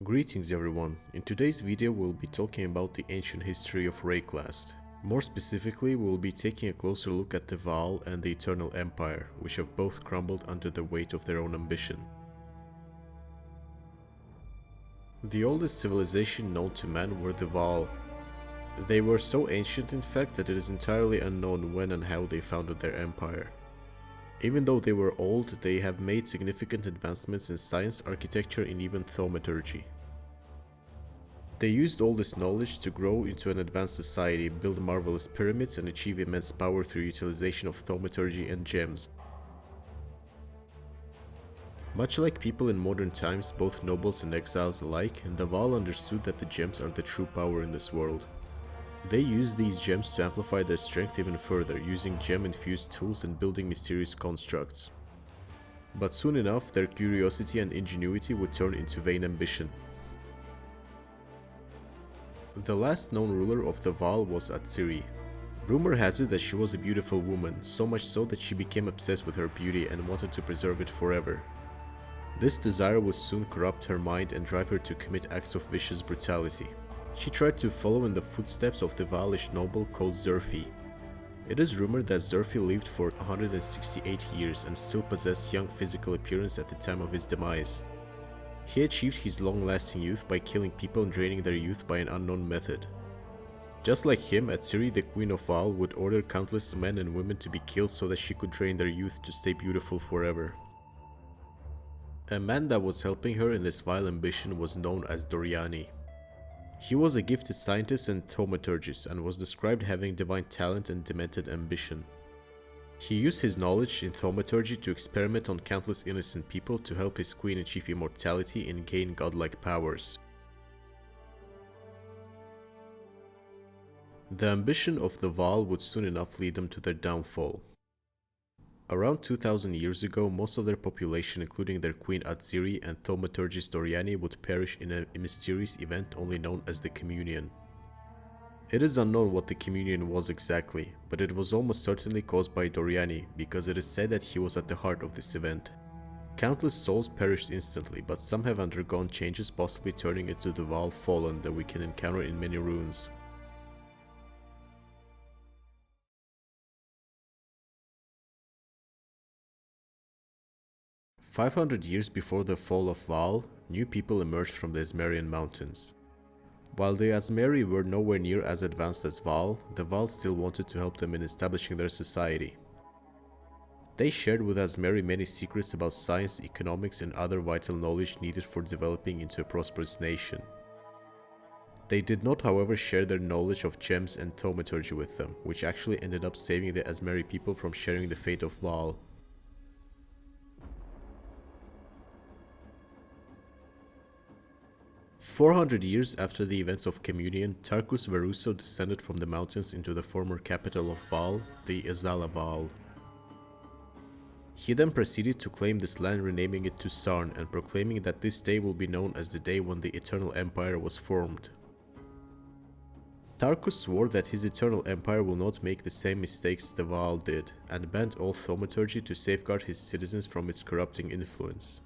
Greetings everyone, in today's video we'll be talking about the ancient history of Rayclast. More specifically, we'll be taking a closer look at the Vaal and the Eternal Empire, which have both crumbled under the weight of their own ambition. The oldest civilization known to man were the Vaal. They were so ancient in fact that it is entirely unknown when and how they founded their empire. Even though they were old, they have made significant advancements in science, architecture, and even thaumaturgy. They used all this knowledge to grow into an advanced society, build marvelous pyramids, and achieve immense power through utilization of thaumaturgy and gems. Much like people in modern times, both nobles and exiles alike, the Vaal understood that the gems are the true power in this world. They used these gems to amplify their strength even further, using gem-infused tools and building mysterious constructs. But soon enough, their curiosity and ingenuity would turn into vain ambition. The last known ruler of the Vaal was Azmeri. Rumor has it that she was a beautiful woman, so much so that she became obsessed with her beauty and wanted to preserve it forever. This desire would soon corrupt her mind and drive her to commit acts of vicious brutality. She tried to follow in the footsteps of the Vaalish noble called Zerfi. It is rumored that Zerfi lived for 168 years and still possessed young physical appearance at the time of his demise. He achieved his long-lasting youth by killing people and draining their youth by an unknown method. Just like him, Azmeri, the queen of Vaal, would order countless men and women to be killed so that she could drain their youth to stay beautiful forever. A man that was helping her in this vile ambition was known as doryani. He was a gifted scientist and thaumaturgist and was described having divine talent and demented ambition. He used his knowledge in thaumaturgy to experiment on countless innocent people to help his queen achieve immortality and gain godlike powers. The ambition of the Vaal would soon enough lead them to their downfall. Around 2000 years ago, most of their population, including their queen Azmeri and thaumaturgist doryani, would perish in a mysterious event only known as the Communion. It is unknown what the Communion was exactly, but it was almost certainly caused by doryani, because it is said that he was at the heart of this event. Countless souls perished instantly, but some have undergone changes, possibly turning into the Vaal Fallen that we can encounter in many runes. "500 years before the fall of Vaal, new people emerged from the Azmerian mountains. While the Azmeri were nowhere near as advanced as Vaal, the Vaal still wanted to help them in establishing their society. They shared with Azmeri many secrets about science, economics, and other vital knowledge needed for developing into a prosperous nation. They did not, however, share their knowledge of gems and thaumaturgy with them, which actually ended up saving the Azmeri people from sharing the fate of Vaal. 400 years after the events of Communion, Tarkus Varuso descended from the mountains into the former capital of Vaal, the Azala Vaal. He then proceeded to claim this land, renaming it to Sarn and proclaiming that this day will be known as the day when the Eternal Empire was formed. Tarkus swore that his Eternal Empire will not make the same mistakes the Vaal did, and banned all thaumaturgy to safeguard his citizens from its corrupting influence.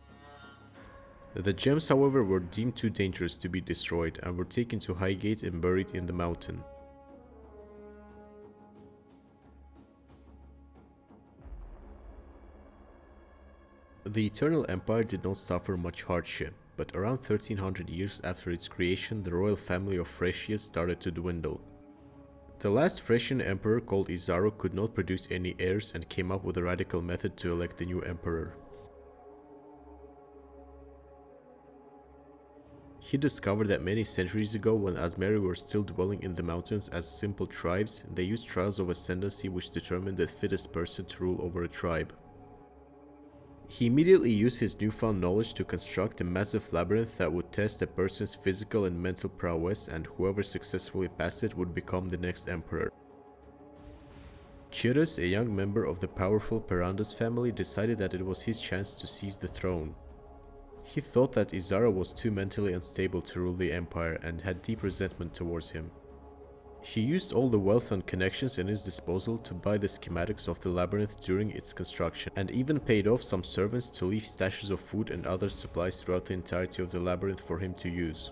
The gems, however, were deemed too dangerous to be destroyed and were taken to Highgate and buried in the mountain. The Eternal Empire did not suffer much hardship, but around 1300 years after its creation, the royal family of Freshia started to dwindle. The last Fresian emperor, called Izaro, could not produce any heirs and came up with a radical method to elect the new emperor. He discovered that many centuries ago, when Azmeri were still dwelling in the mountains as simple tribes, they used trials of ascendancy which determined the fittest person to rule over a tribe. He immediately used his newfound knowledge to construct a massive labyrinth that would test a person's physical and mental prowess, and whoever successfully passed it would become the next emperor. Chitus, a young member of the powerful Perandas family, decided that it was his chance to seize the throne. He thought that Izaro was too mentally unstable to rule the empire and had deep resentment towards him. He used all the wealth and connections in his disposal to buy the schematics of the labyrinth during its construction, and even paid off some servants to leave stashes of food and other supplies throughout the entirety of the labyrinth for him to use.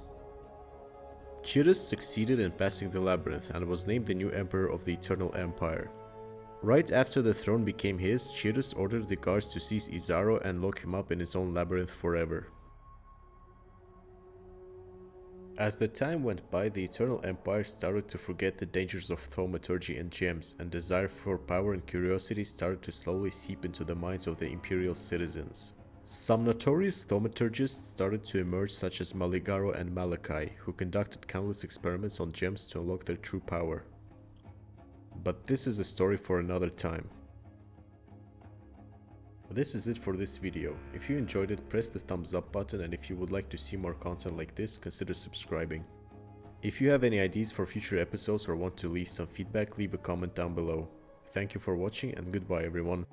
Chitus succeeded in passing the labyrinth and was named the new emperor of the Eternal Empire. Right after the throne became his, Chitus ordered the guards to seize Izaro and lock him up in his own labyrinth forever. As the time went by, the Eternal Empire started to forget the dangers of thaumaturgy and gems, and desire for power and curiosity started to slowly seep into the minds of the imperial citizens. Some notorious thaumaturgists started to emerge, such as Maligaro and Malachi, who conducted countless experiments on gems to unlock their true power. But this is a story for another time. This is it for this video. If you enjoyed it, press the thumbs up button, and if you would like to see more content like this, consider subscribing. If you have any ideas for future episodes or want to leave some feedback, leave a comment down below. Thank you for watching and goodbye everyone.